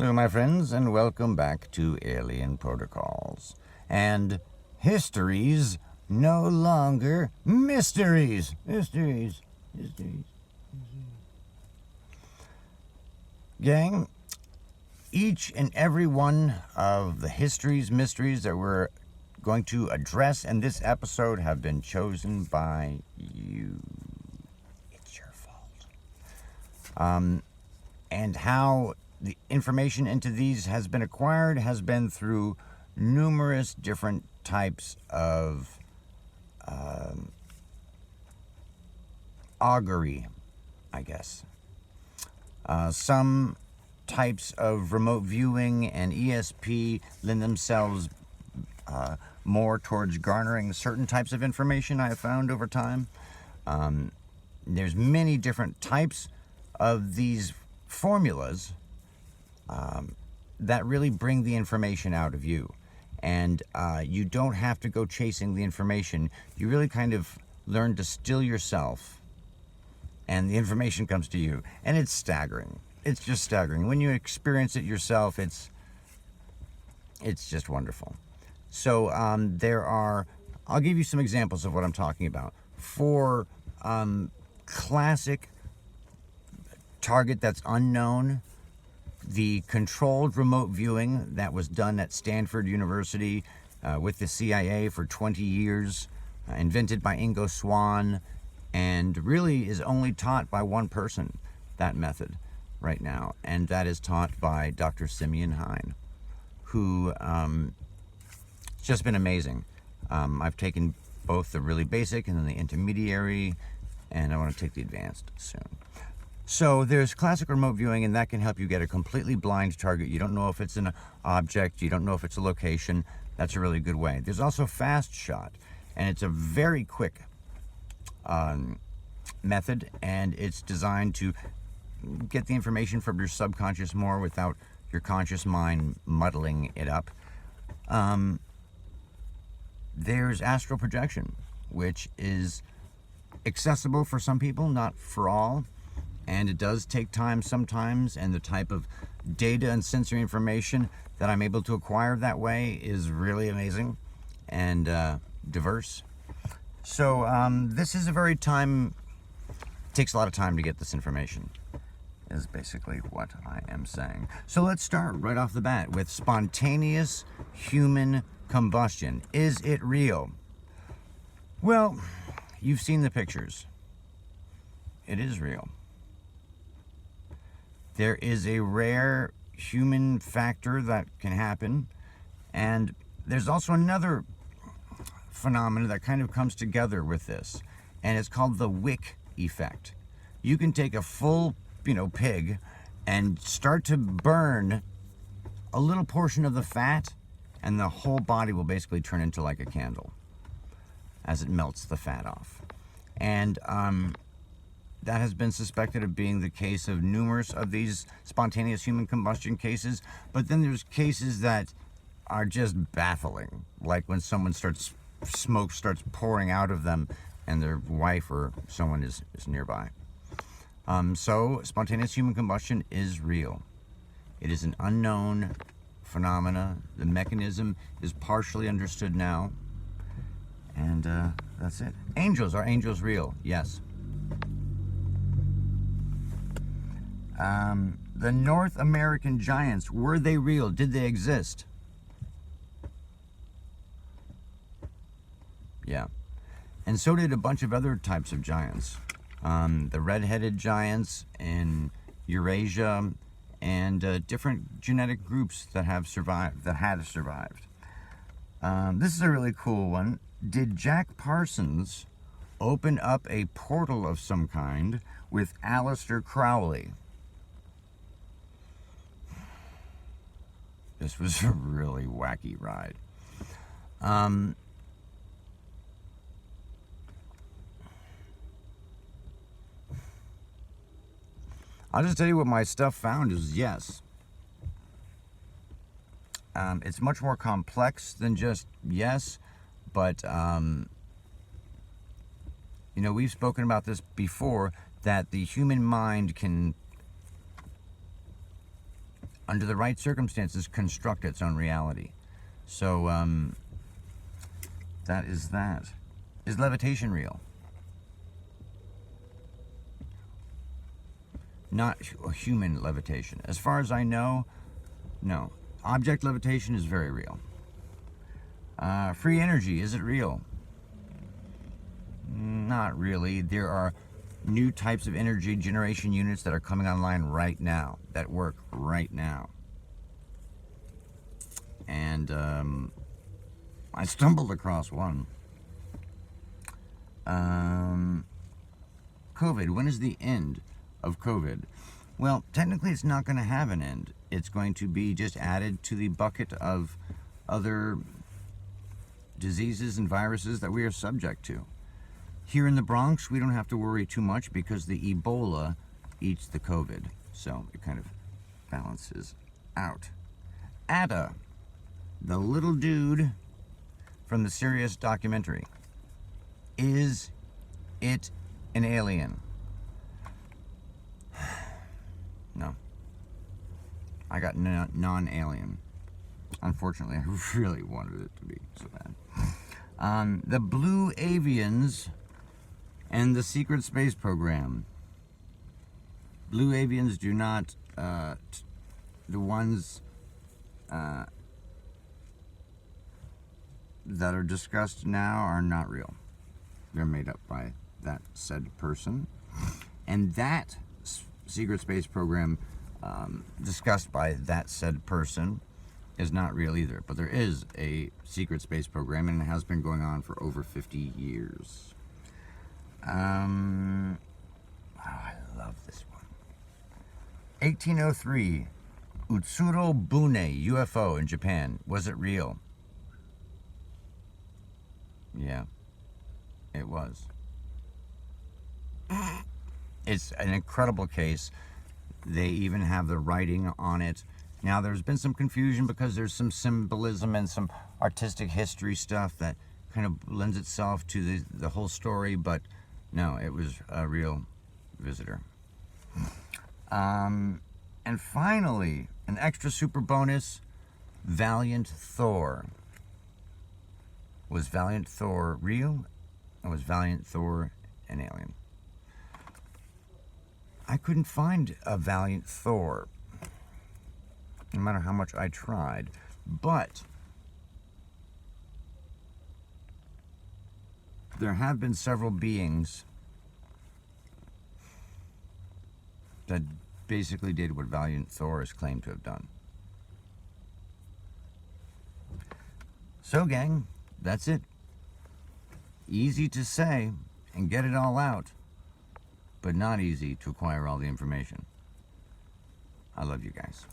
Hello, my friends, and welcome back to Alien Protocols. And history's no longer mysteries. Mysteries. Gang, each and every one of the mysteries that we're going to address in this episode have been chosen by you. It's your fault. And how the information into these has been acquired has been through numerous different types of augury, I guess. Some types of remote viewing and ESP lend themselves more towards garnering certain types of information I have found over time. There's many different types of these formulas that really bring the information out of you. And you don't have to go chasing the information. You really kind of learn to still yourself, and the information comes to you. And it's staggering. It's just staggering. When you experience it yourself, it's just wonderful. So I'll give you some examples of what I'm talking about. For classic target that's unknown, the controlled remote viewing that was done at Stanford University with the CIA for 20 years, invented by Ingo Swann, and really is only taught by one person, that method, right now. And that is taught by Dr. Simeon Hein, who it's just been amazing. I've taken both the really basic and then the intermediary, and I want to take the advanced soon. So there's classic remote viewing, and that can help you get a completely blind target. You don't know if it's an object, you don't know if it's a location. That's a really good way. There's also fast shot, and it's a very quick method, and it's designed to get the information from your subconscious more without your conscious mind muddling it up. There's astral projection, which is accessible for some people, not for all. And it does take time sometimes, and the type of data and sensory information that I'm able to acquire that way is really amazing and diverse. So this is takes a lot of time to get this information, is basically what I am saying. So let's start right off the bat with spontaneous human combustion. Is it real? Well, you've seen the pictures. It is real. There is a rare human factor that can happen, and there's also another phenomenon that kind of comes together with this, and it's called the wick effect. You can take a full, pig and start to burn a little portion of the fat, and the whole body will basically turn into like a candle as it melts the fat off. And that has been suspected of being the case of numerous of these spontaneous human combustion cases. But then there's cases that are just baffling, like when smoke starts pouring out of them and their wife or someone is nearby. So spontaneous human combustion is real. It is an unknown phenomena. The mechanism is partially understood now. And that's it. Angels. Are angels real? Yes. The North American giants, were they real? Did they exist? Yeah. And so did a bunch of other types of giants. The red-headed giants in Eurasia, and different genetic groups that had survived. This is a really cool one. Did Jack Parsons open up a portal of some kind with Aleister Crowley? This was a really wacky ride. I'll just tell you what my stuff found is yes. It's much more complex than just yes, but we've spoken about this before, that the human mind can under the right circumstances, construct its own reality. So, that is that. Is levitation real? Not human levitation. As far as I know, no. Object levitation is very real. Free energy, is it real? Not really. There are new types of energy generation units that are coming online right now, that work right now. And I stumbled across one. COVID, when is the end of COVID? Well, technically it's not going to have an end. It's going to be just added to the bucket of other diseases and viruses that we are subject to. Here in the Bronx, we don't have to worry too much because the Ebola eats the COVID. So it kind of balances out. Atta, the little dude from the Sirius documentary. Is it an alien? No. I got non-alien. Unfortunately, I really wanted it to be so bad. The Blue Avians and the Secret Space Program. Blue Avians do not, the ones that are discussed now are not real. They're made up by that said person. And that Secret Space Program discussed by that said person is not real either. But there is a secret space program, and it has been going on for over 50 years. I love this one. 1803, Utsuro Bune UFO in Japan. Was it real? Yeah, it was. It's an incredible case. They even have the writing on it. Now, there's been some confusion because there's some symbolism and some artistic history stuff that kind of lends itself to the whole story, but no, it was a real visitor. And finally, an extra super bonus, Valiant Thor. Was Valiant Thor real? Or was Valiant Thor an alien? I couldn't find a Valiant Thor, no matter how much I tried. But there have been several beings that basically did what Valiant Thor is claimed to have done. So, gang, that's it. Easy to say and get it all out, but not easy to acquire all the information. I love you guys.